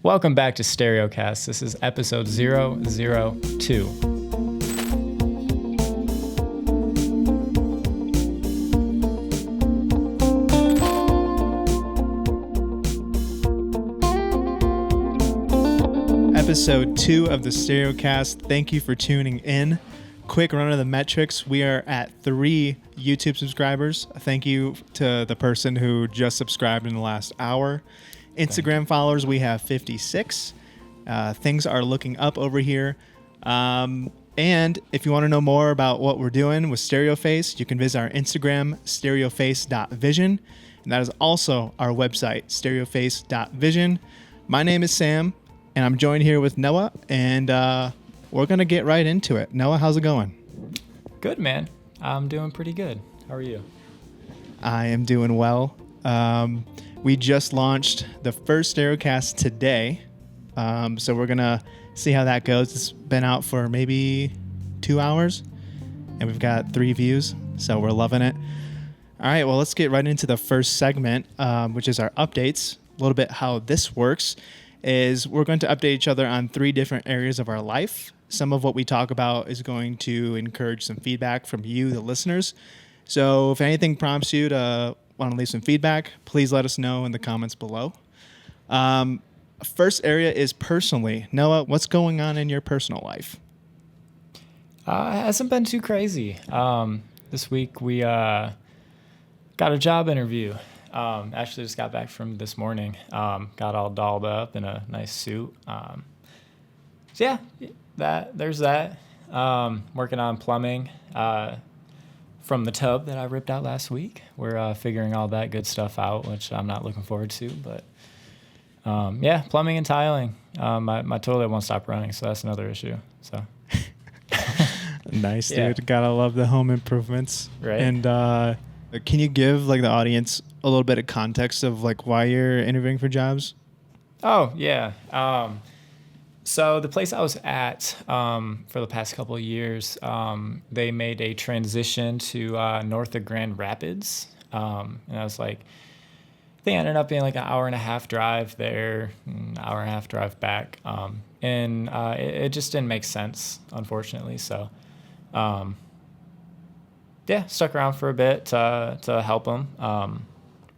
Welcome back to Stereocast. This is episode 002. Episode 2 of the Stereocast. Thank you for tuning in. Quick run of the metrics. We are at 3 YouTube subscribers. Thank you to the person who just subscribed in the last hour. Instagram followers, we have 56. Things are looking up over here. And if you want to know more about what we're doing with StereoFace, you can visit our Instagram, stereoface.vision. And that is also our website, stereoface.vision. My name is Sam, and I'm joined here with Noah, and we're going to get right into it. Noah, how's it going? Good, man. I'm doing pretty good. How are you? I am doing well. We just launched the first Stereocast today, so we're going to see how that goes. It's been out for maybe 2 hours, and we've got 3 views, so we're loving it. All right, well, let's get right into the first segment, which is our updates. A little bit how this works is we're going to update each other on 3 different areas of our life. Some of what we talk about is going to encourage some feedback from you, the listeners. So if anything prompts you to want to leave some feedback, please let us know in the comments below. First area is personally. Noah, what's going on in your personal life? It hasn't been too crazy. This week we got a job interview. Actually just got back from this morning. Got all dolled up in a nice suit. So yeah, there's that. Working on plumbing. From the tub that I ripped out last week. We're figuring all that good stuff out, which I'm not looking forward to. But yeah, plumbing and tiling. My toilet won't stop running, so that's another issue. So Nice, Yeah. dude. Gotta love the home improvements. Right. And can you give like the audience a little bit of context of like why you're interviewing for jobs? Oh, yeah. So the place I was at for the past couple of years, they made a transition to north of Grand Rapids. And I was like, they ended up being like an hour and a half drive there, an hour and a half drive back. And it just didn't make sense, unfortunately. So, yeah, stuck around for a bit to help them.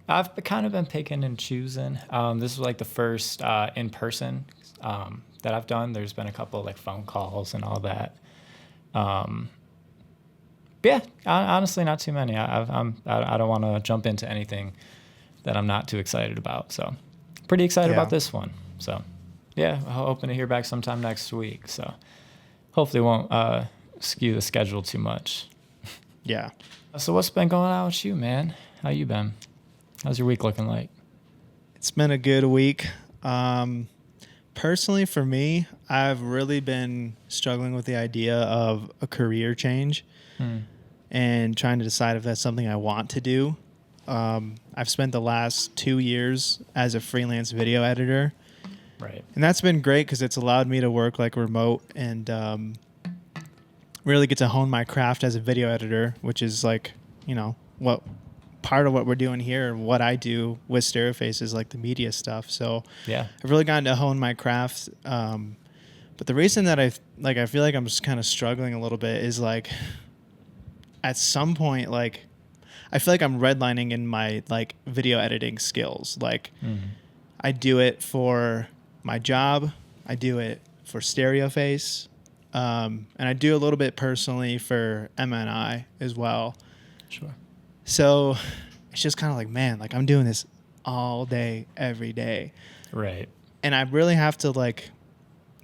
I've kind of been picking and choosing. This was like the first in-person that I've done. There's been a couple like phone calls and all that. Yeah, honestly, not too many. I don't want to jump into anything that I'm not too excited about. So, pretty excited about this one. So, yeah, hoping to hear back sometime next week. So, hopefully, won't skew the schedule too much. Yeah. So, what's been going on with you, man? How you been? How's your week looking like? It's been a good week. Personally, for me, I've really been struggling with the idea of a career change and trying to decide if that's something I want to do. I've spent the last 2 years as a freelance video editor. Right. And that's been great because it's allowed me to work like remote and really get to hone my craft as a video editor, which is like, you know, what part of what we're doing here and what I do with StereoFace is like the media stuff. So Yeah. I've really gotten to hone my craft. But the reason that I feel like I'm just kind of struggling a little bit is like at some point, like I feel like I'm redlining in my like video editing skills. Like I do it for my job. I do it for StereoFace. And I do a little bit personally for MNI as well. Sure. So it's just kind of like, man, like I'm doing this all day, every day. Right. And I really have to like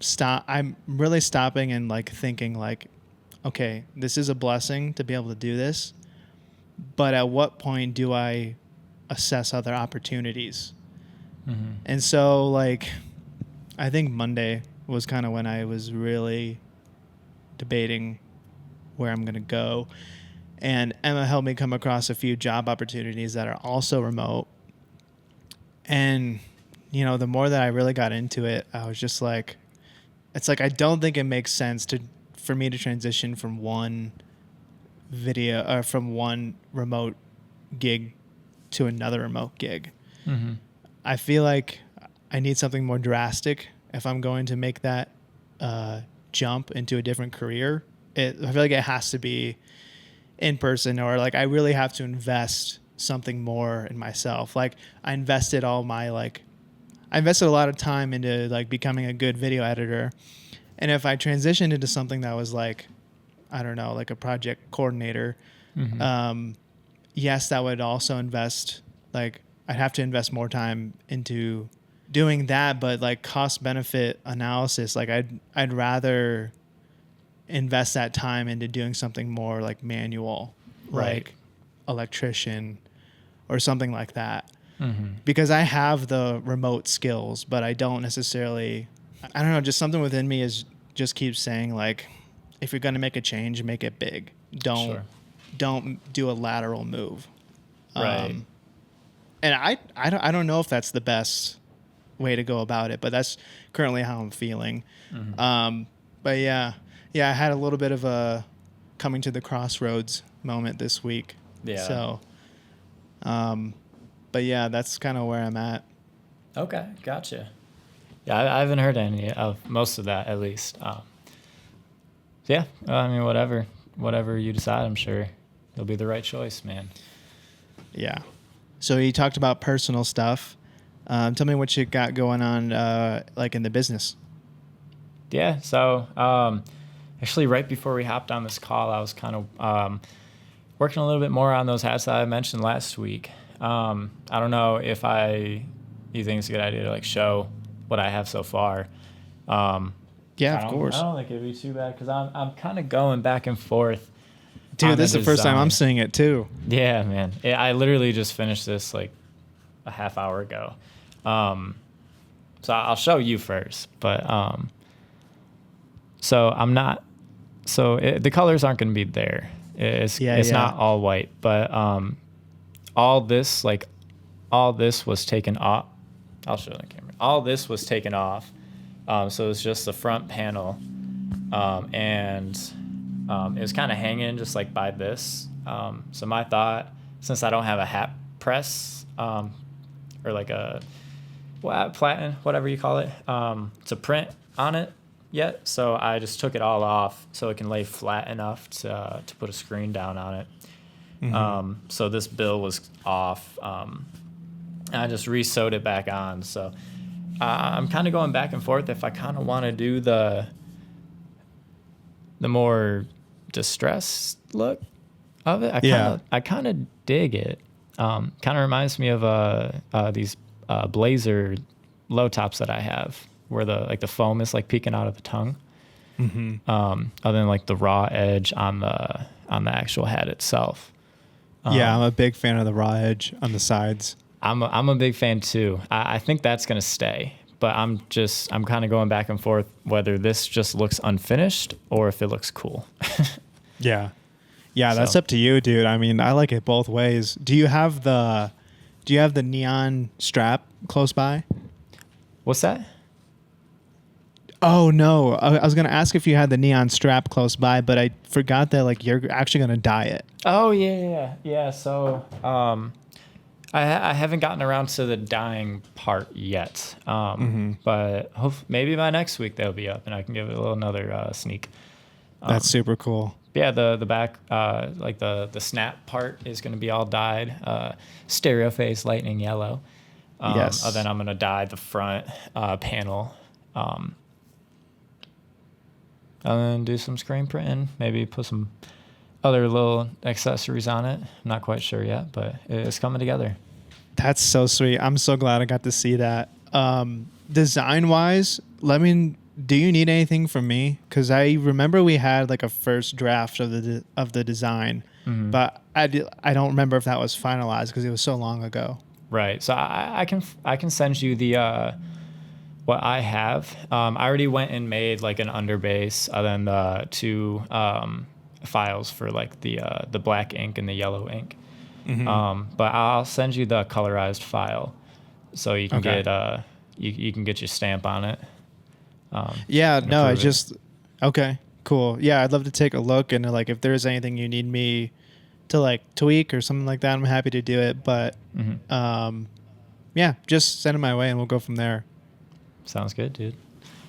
stop. I'm really stopping and like thinking like, okay, this is a blessing to be able to do this. But at what point do I assess other opportunities? Mm-hmm. And so like, I think Monday was kind of when I was really debating where I'm going to go. And Emma helped me come across a few job opportunities that are also remote. And, you know, the more that I really got into it, I was just like, it's like I don't think it makes sense for me to transition from one video or from one remote gig to another remote gig. Mm-hmm. I feel like I need something more drastic if I'm going to make that jump into a different career. I feel like it has to be in person, or like I really have to invest something more in myself. Like I invested a lot of time into like becoming a good video editor. And if I transitioned into something that was like, I don't know, like a project coordinator, yes, that would also I'd have to invest more time into doing that, but like cost benefit analysis, like I'd rather invest that time into doing something more like manual, Right. like electrician or something like that. Because I have the remote skills, but I don't necessarily, I don't know, just something within me just keeps saying like, if you're going to make a change, make it big. Sure. Don't do a lateral move. Right. And I don't know if that's the best way to go about it, but that's currently how I'm feeling. But yeah, I had a little bit of a coming to the crossroads moment this week. Yeah. So, but yeah, that's kind of where I'm at. Okay, gotcha. Yeah, I haven't heard any of most of that, at least. Yeah, I mean, whatever you decide, I'm sure it'll be the right choice, man. Yeah. So you talked about personal stuff. Tell me what you got going on, like in the business. Yeah, so actually, right before we hopped on this call, I was kind of working a little bit more on those hats that I mentioned last week. I don't know if you think it's a good idea to like show what I have so far. Yeah, of course. I don't think it'd be too bad because I'm kind of going back and forth. Dude, this is the first time I'm seeing it too. Yeah, man. I literally just finished this like a half hour ago. So I'll show you first, but so I'm not. So the colors aren't going to be there. It's not all white, but all this was taken off. I'll show the camera. All this was taken off. So it's just the front panel, and it was kind of hanging just like by this. So my thought, since I don't have a hat press, or like a platen, whatever you call it, to print on it yet, so I just took it all off so it can lay flat enough to put a screen down on it. So this bill was off. And I just re-sewed it back on. So I'm kind of going back and forth if I kind of want to do the more distressed look of it. I kind of dig it. Kind of reminds me of these Blazer low tops that I have, where the foam is like peeking out of the tongue. Other than like the raw edge on the actual hat itself. Yeah, I'm a big fan of the raw edge on the sides. I'm a big fan too. I think that's gonna stay, but I'm kind of going back and forth whether this just looks unfinished or if it looks cool. Yeah, that's up to you, dude. I mean, I like it both ways. Do you have the neon strap close by? What's that? Oh no, I was gonna ask if you had the neon strap close by, but I forgot that like you're actually gonna dye it. Oh yeah. So I haven't gotten around to the dyeing part yet, but maybe by next week they'll be up and I can give it another sneak. That's super cool. Yeah, the back, like the snap part is going to be all dyed stereo phase lightning yellow. Yes. And then I'm going to dye the front panel. And then do some screen printing, maybe put some other little accessories on it. I'm not quite sure yet, but it's coming together. That's so sweet. I'm so glad I got to see that. Design wise, do you need anything from me? Because I remember we had like a first draft of the design, but I don't remember if that was finalized because it was so long ago. Right. So I can send you the what I have. I already went and made like an underbase, then the two files for like the black ink and the yellow ink. But I'll send you the colorized file, so you can get you can get your stamp on it. Okay, cool. Yeah, I'd love to take a look and like if there's anything you need me to like tweak or something like that, I'm happy to do it. But yeah, just send it my way and we'll go from there. Sounds good, dude.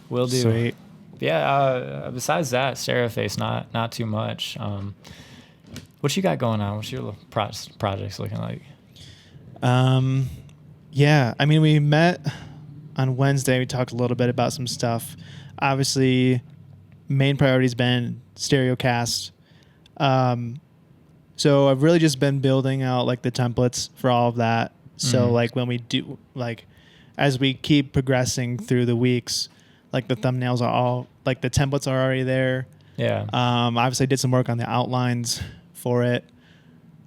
Will do. Sweet. Yeah. Besides that, Stereoface, not too much. What you got going on? What's your little projects looking like? Yeah, I mean, we met on Wednesday. We talked a little bit about some stuff. Obviously, main priority's been Stereocast. So I've really just been building out like the templates for all of that. So like when we do like as we keep progressing through the weeks, like the thumbnails are all like the templates are already there. Yeah. Obviously I did some work on the outlines for it.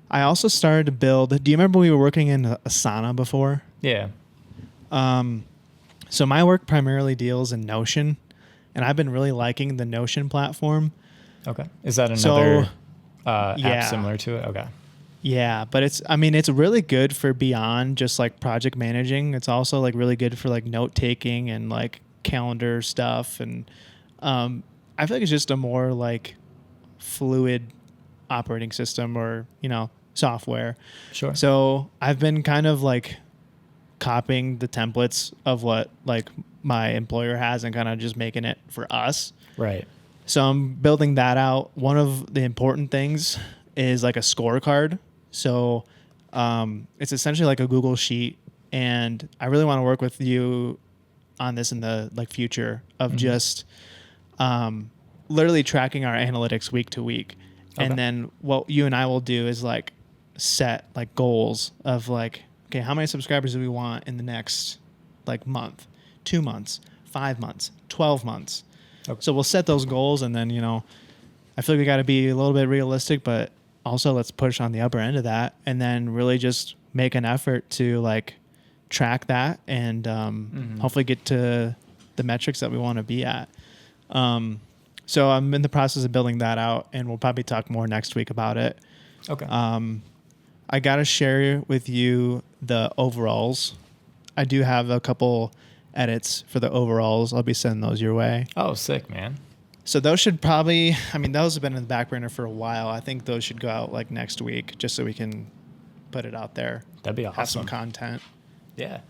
I also started to build. Do you remember we were working in Asana before? Yeah. So my work primarily deals in Notion, and I've been really liking the Notion platform. Okay. Is that another yeah. app similar to it? Okay. Yeah, but it's really good for beyond just like project managing. It's also like really good for like note taking and like calendar stuff. And I feel like it's just a more like fluid operating system or, software. Sure. So I've been kind of like copying the templates of what like my employer has and kind of just making it for us. Right. So I'm building that out. One of the important things is like a scorecard. So it's essentially like a Google sheet, and I really want to work with you on this in the like future of just literally tracking our analytics week to week. Okay. And then what you and I will do is like set like goals of like, okay, how many subscribers do we want in the next like month, 2 months, 5 months, 12 months. Okay. So we'll set those goals, and then, I feel like we got to be a little bit realistic, but also let's push on the upper end of that, and then really just make an effort to like track that and hopefully get to the metrics that we want to be at. So I'm in the process of building that out, and we'll probably talk more next week about it. Okay. I got to share with you the overalls. I do have a couple edits for the overalls. I'll be sending those your way. Oh, sick, man. So those should probably, those have been in the back burner for a while. I think those should go out like next week just so we can put it out there. That'd be awesome. Have some content. Yeah.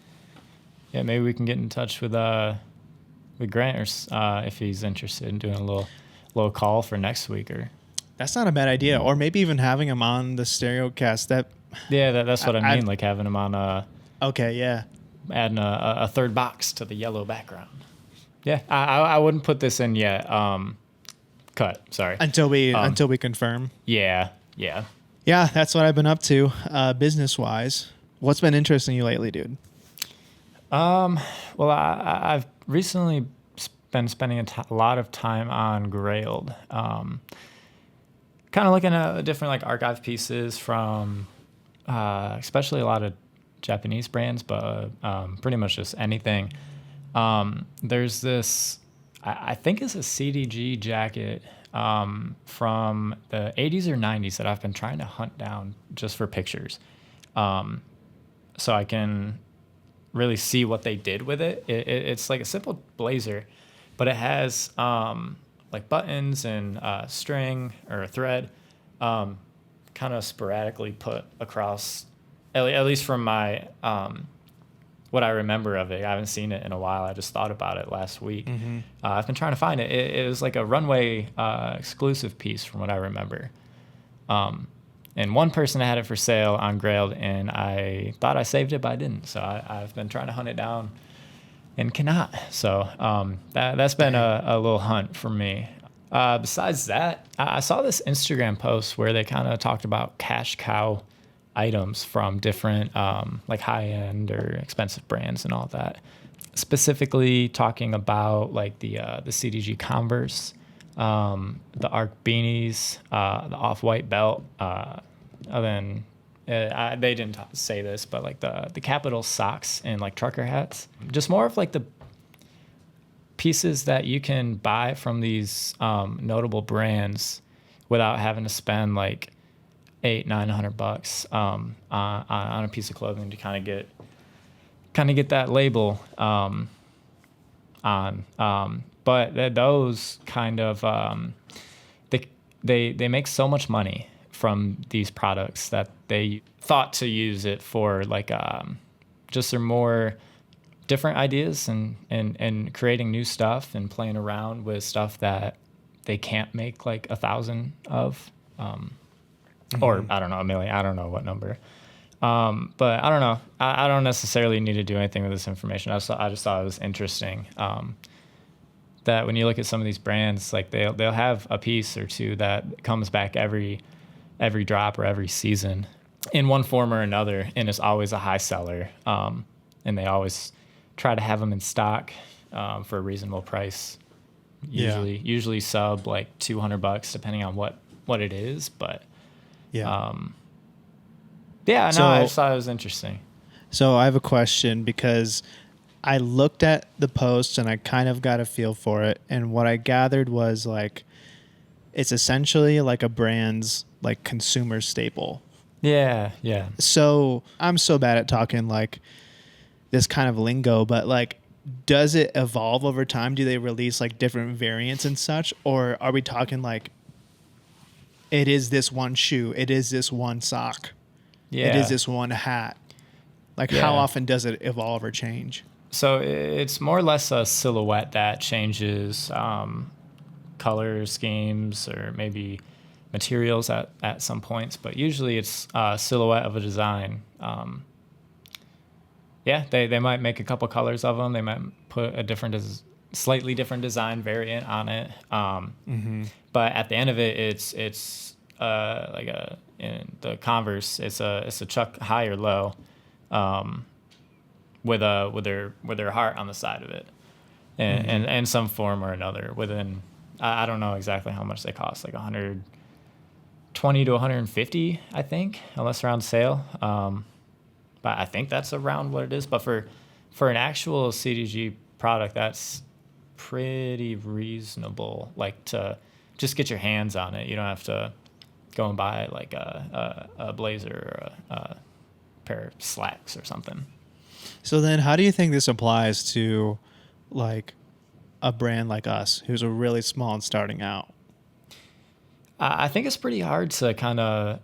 Yeah, maybe we can get in touch with Grant or if he's interested in doing a little call for next week or. That's not a bad idea. Or maybe even having him on the Stereocast. That's what I mean. Like having him on okay, yeah. Adding a third box to the yellow background. Yeah, I wouldn't put this in yet. Cut. Sorry. Until we confirm. Yeah. Yeah, that's what I've been up to, business wise. What's been interesting you lately, dude? Well, I've recently been spending a lot of time on Grailed. Kind of looking at different like archive pieces from, especially a lot of Japanese brands, but pretty much just anything. There's this, I think it's a CDG jacket from the 80s or 90s that I've been trying to hunt down just for pictures. So I can really see what they did with it. It's like a simple blazer, but it has like buttons and string or a thread kind of sporadically put across, at least from my what I remember of it. I haven't seen it in a while. I just thought about it last week. Mm-hmm. I've been trying to find it. It was like a runway exclusive piece from what I remember. And one person had it for sale on Grailed, and I thought I saved it, but I didn't. So I've been trying to hunt it down and cannot. So that's been a little hunt for me. Besides that, I saw this Instagram post where they kind of talked about cash cow items from different like high-end or expensive brands and all that. Specifically talking about like the CDG Converse, the Arc beanies, the Off-White belt. Then they didn't say this, but like the Capital socks and like trucker hats. Just more of like the pieces that you can buy from these notable brands without having to spend like $800-900 on a piece of clothing to kind of get that label on. But those kind of they make so much money from these products that they thought to use it for like just their more different ideas and creating new stuff and playing around with stuff that they can't make like 1,000 of, or I don't know, 1,000,000. I don't know what number. But I don't know. I don't necessarily need to do anything with this information. I just thought it was interesting. That when you look at some of these brands, like they'll have a piece or two that comes back every drop or every season in one form or another, and it's always a high seller. And they always try to have them in stock for a reasonable price. Usually sub like $200 depending on what it is. But Yeah. I So- just thought it was interesting. So I have a question because I looked at the post and I kind of got a feel for it. And what I gathered was like, it's essentially like a brand's like consumer staple. Yeah. So I'm so bad at talking like this kind of lingo, but like, does it evolve over time? Do they release like different variants and such? Or are we talking like, it is this one shoe, it is this one sock, it is this one hat? Like, how often does it evolve or change? So it's more or less a silhouette that changes color schemes or maybe materials at some points, but usually it's a silhouette of a design. They might make a couple colors of them. They might put a slightly different design variant on it. But at the end of it, it's like in the Converse, it's a Chuck high or low. With their heart on the side of it, and some form or another within. I don't know exactly how much they cost, like 120 to 150, I think, unless they're on sale. But I think that's around what it is. But for an actual CDG product, that's pretty reasonable. Like to just get your hands on it. You don't have to go and buy like a blazer or a pair of slacks or something. So then how do you think this applies to like a brand like us who's a really small and starting out? I think it's pretty hard to kind of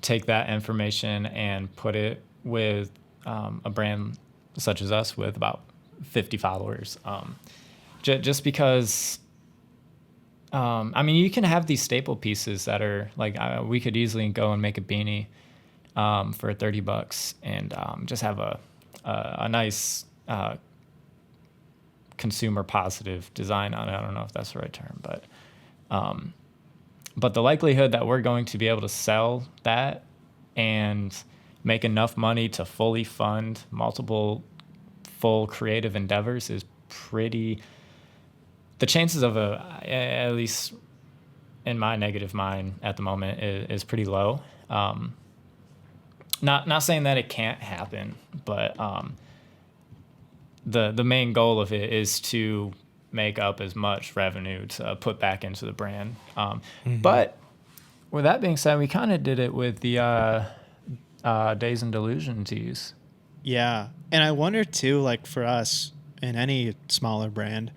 take that information and put it with a brand such as us with about 50 followers. Just because, I mean, you can have these staple pieces that are like, we could easily go and make a beanie for $30 and just have a nice consumer positive design on it. I don't know if that's the right term, but the likelihood that we're going to be able to sell that and make enough money to fully fund multiple full creative endeavors is pretty. The chances of at least in my negative mind at the moment, is pretty low. Not saying that it can't happen, but the main goal of it is to make up as much revenue to put back into the brand. But with that being said, we kind of did it with the Days and Delusion tees. Yeah. And I wonder too, like for us in any smaller brand,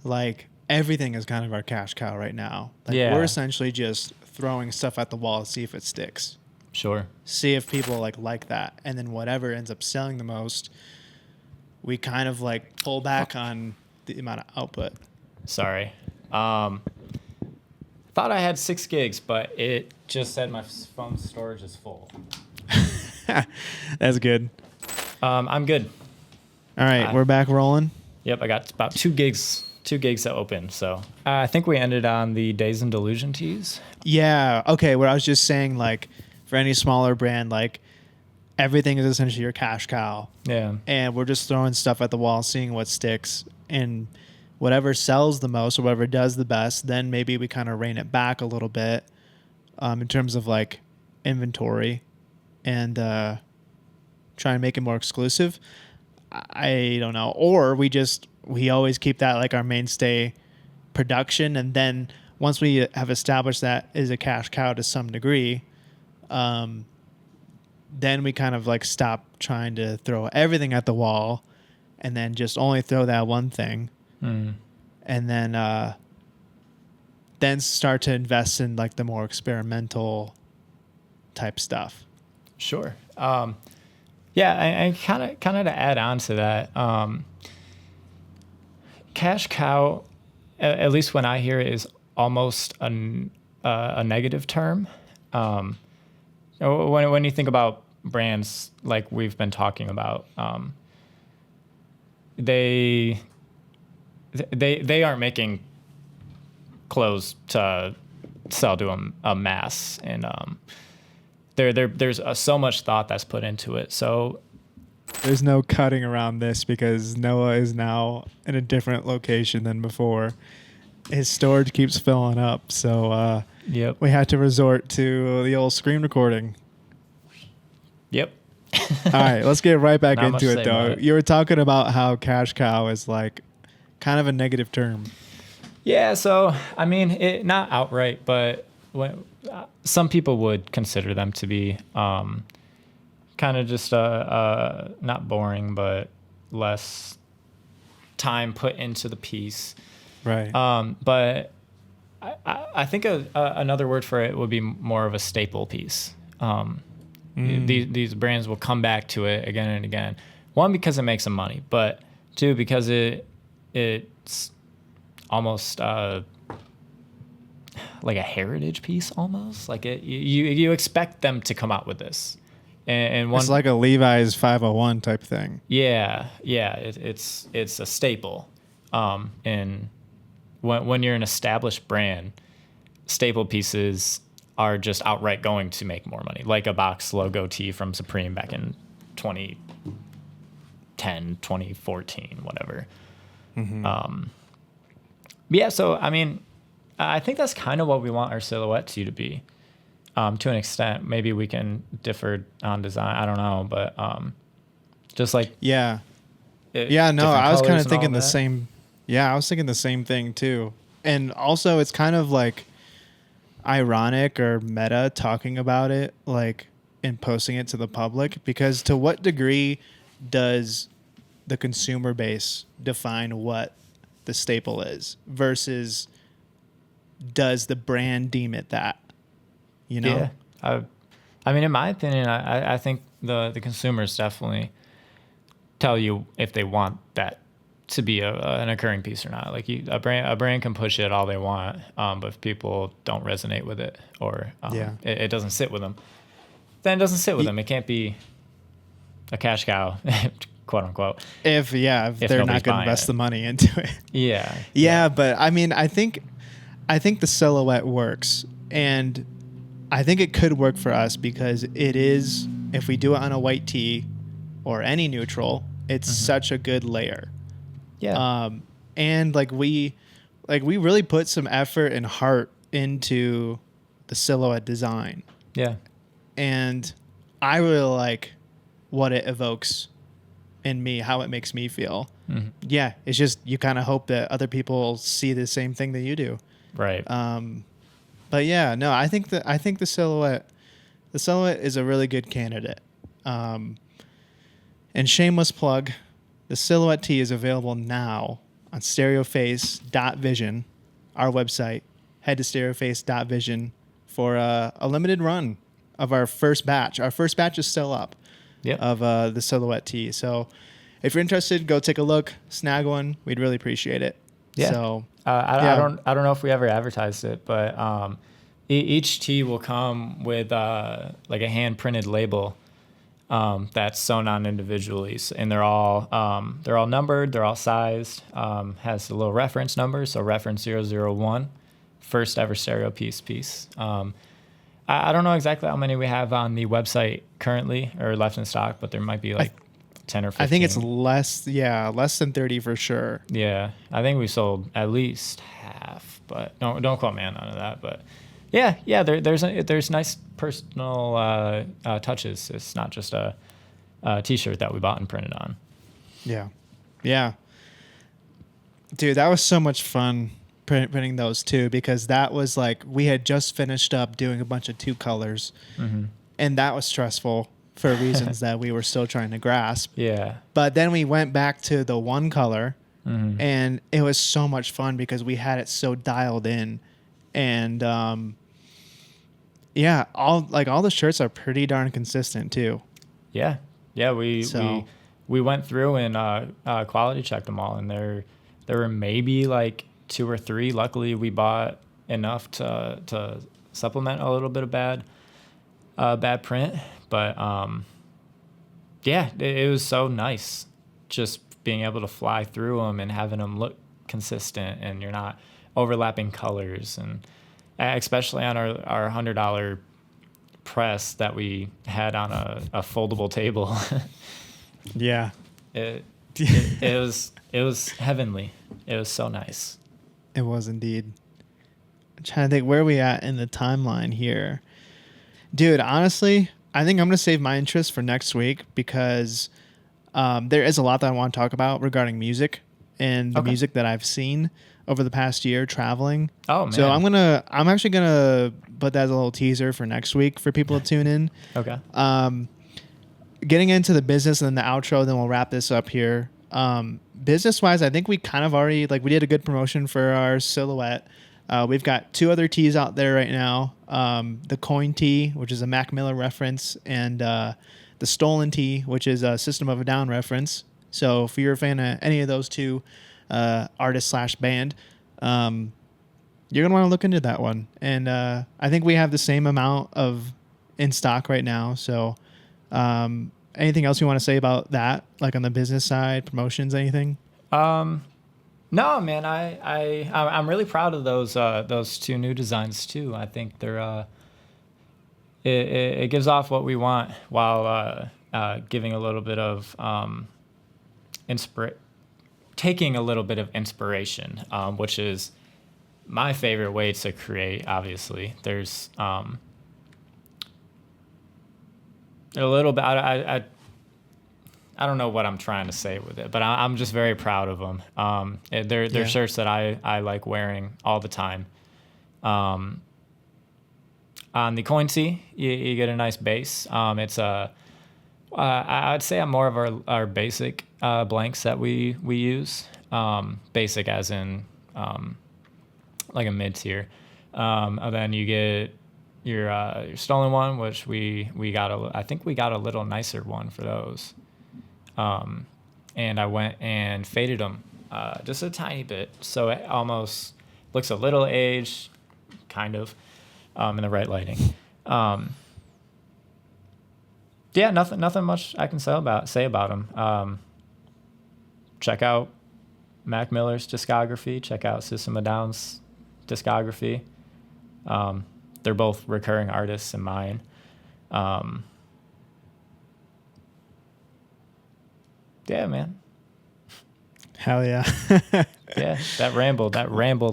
like everything is kind of our cash cow right now. Like we're essentially just throwing stuff at the wall to see if it sticks. Sure. See if people like that. And then whatever ends up selling the most, we kind of like pull back on the amount of output. Sorry. Thought I had 6 gigs, but it just said my phone storage is full. That's good. I'm good. All right, we're back rolling. Yep, I got about 2 gigs to open. So I think we ended on the Days and Delusion tees. Yeah. Okay. What I was just saying, like for any smaller brand, like everything is essentially your cash cow. Yeah. And we're just throwing stuff at the wall, seeing what sticks, and whatever sells the most or whatever does the best, then maybe we kind of rein it back a little bit in terms of like inventory and try and make it more exclusive. I don't know. Or we always keep that like our mainstay production. And then once we have established that is a cash cow to some degree, then we kind of like stop trying to throw everything at the wall and then just only throw that one thing. And then start to invest in like the more experimental type stuff. Sure. Yeah, and kind of to add on to that, cash cow, at least when I hear it, is almost a negative term. When you think about brands like we've been talking about, they aren't making clothes to sell to a mass, and there's so much thought that's put into it. So There's no cutting around this because Noah is now in a different location than before. His storage keeps filling up, so yep, we had to resort to the old screen recording. yep. All right, let's get right back Not much into to it, say though. about it. You were talking about how cash cow is like kind of a negative term. Yeah, so I mean, not outright, but some people would consider them to be kind of just not boring, but less time put into the piece. Right. But I think another word for it would be more of a staple piece. These brands will come back to it again and again. One, because it makes them money, but two, because it's almost like a heritage piece, almost like you expect them to come out with this, and one It's like a Levi's 501 type thing. yeah, it's a staple, and when you're an established brand, staple pieces are just outright going to make more money, like a box logo tee from Supreme back in 2010, 2014, whatever. Yeah, so I mean, I think that's kind of what we want our silhouette tee to be. To an extent, maybe we can differ on design. I don't know, but just like Yeah. Yeah, no, different I was kind colors of and all thinking the that. same. Yeah, I was thinking the same thing too. And also, it's kind of like ironic or meta talking about it, like and posting it to the public, because to what degree does the consumer base define what the staple is versus does the brand deem it that? You know? Yeah, I mean, in my opinion, I think the consumers definitely tell you if they want that to be an occurring piece or not. Like a brand can push it all they want, but if people don't resonate with it or it doesn't sit with them, then it doesn't sit with them. It can't be a cash cow, quote unquote. If they're nobody's not going to buying invest it. the money into it. Yeah, Yeah, but I mean, I think the silhouette works, and I think it could work for us because it is, if we do it on a white tee or any neutral, it's such a good layer. yeah, And we really put some effort and heart into the silhouette design, yeah. and I really like what it evokes in me, how it makes me feel. Yeah, it's just you kind of hope that other people see the same thing that you do. Right. But yeah, no, I think the silhouette is a really good candidate. And shameless plug, the silhouette tee is available now on stereoface.vision, our website. Head to stereoface.vision for a limited run of our first batch. Our first batch is still up Yep. of the silhouette tee. So if you're interested, go take a look, snag one. We'd really appreciate it. Yeah. So I don't know if we ever advertised it, but each tee will come with like a hand printed label that's sewn on individually, and they're all numbered, they're all sized. Has a little reference number, so reference 001, first ever stereo piece. I don't know exactly how many we have on the website currently or left in stock, but there might be like 10 or 15. I think it's less than 30 for sure. Yeah, I think we sold at least half, but don't quote me on none of that. But yeah, there's nice personal touches. It's not just a T-shirt that we bought and printed on. Yeah. Dude, that was so much fun printing those too, because that was like we had just finished up doing a bunch of two colors, and that was stressful for reasons that we were still trying to grasp. Yeah. But then we went back to the one color, and it was so much fun because we had it so dialed in, and all the shirts are pretty darn consistent too. Yeah. Yeah, So we went through and quality checked them all, and there were maybe like 2 or 3. Luckily, we bought enough to supplement a little bit of bad print, but yeah, it was so nice just being able to fly through them and having them look consistent, and you're not overlapping colors, and especially on our $100 press that we had on a foldable table. yeah. It was heavenly. It was so nice. It was indeed. I'm trying to think, where are we at in the timeline here? Dude, honestly, I think I'm going to save my interest for next week because there is a lot that I want to talk about regarding music and the music that I've seen over the past year traveling. Oh, man. So I'm actually going to put that as a little teaser for next week for people to tune in. Okay. Getting into the business and then the outro, then we'll wrap this up here. Business wise, I think we kind of already, like, we did a good promotion for our silhouette. We've got 2 other tees out there right now. The Coin tee, which is a Mac Miller reference, and the Stolen tee, which is a System of a Down reference. So if you're a fan of any of those 2 artist/band, you're going to want to look into that one. And I think we have the same amount of in stock right now. So anything else you want to say about that, like on the business side, promotions, anything? No, man, I'm really proud of those 2 new designs too. I think they're it gives off what we want while giving a little bit of taking a little bit of inspiration, which is my favorite way to create. Obviously, there's a little bit. I don't know what I'm trying to say with it, but I'm just very proud of them. They're shirts that I like wearing all the time. On the Coin tee, you get a nice base. It's I'd say I'm more of our basic blanks that we use. Basic as in like a mid tier. And then you get your Stolen one, which we got I think we got a little nicer one for those. And I went and faded them just a tiny bit, so it almost looks a little aged, kind of, in the right lighting. Yeah, nothing much I can say about them. Check out Mac Miller's discography. Check out System of a Down's discography. They're both recurring artists in mine. Yeah, man. Hell yeah. Yeah, that rambled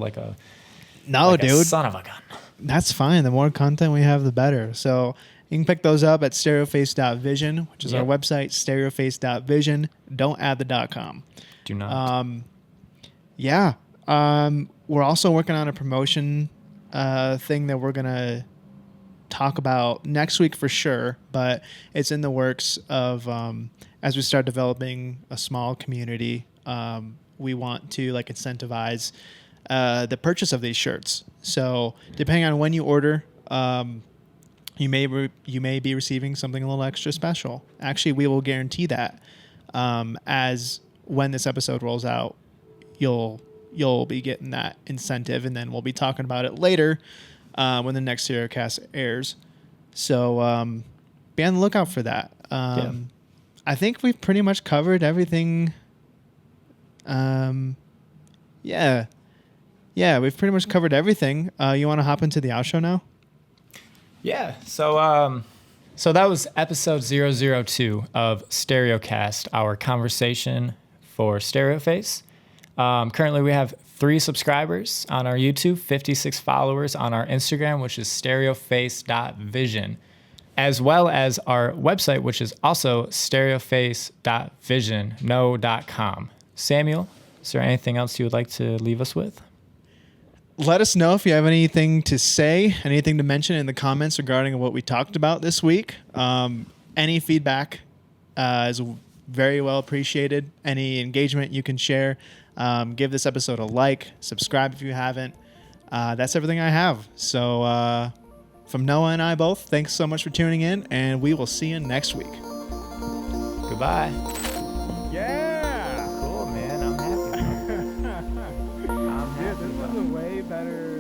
like a dude. Son of a gun. That's fine. The more content we have, the better. So you can pick those up at stereoface.vision, which is our website, stereoface.vision. Don't add the .com. Do not. We're also working on a promotion thing that we're going to talk about next week for sure, but it's in the works of as we start developing a small community, we want to like incentivize the purchase of these shirts. So depending on when you order, you may be receiving something a little extra special. Actually, we will guarantee that as when this episode rolls out, you'll be getting that incentive, and then we'll be talking about it later when the next StereoCast airs. So be on the lookout for that. I think we've pretty much covered everything. We've pretty much covered everything. You want to hop into the outro now? Yeah. So that was episode 002 of StereoCast, our conversation for Stereoface. Currently, we have 3 subscribers on our YouTube, 56 followers on our Instagram, which is stereoface.vision, as well as our website, which is also stereoface.vision.com. Samuel, is there anything else you would like to leave us with? Let us know if you have anything to say, anything to mention in the comments regarding what we talked about this week. Any feedback is very well appreciated. Any engagement you can share. Give this episode a like. Subscribe if you haven't. That's everything I have. So from Noah and I both, thanks so much for tuning in, and we will see you next week. goodbye. Yeah. Cool, man. I'm happy. I'm Dude, happy. this was a way better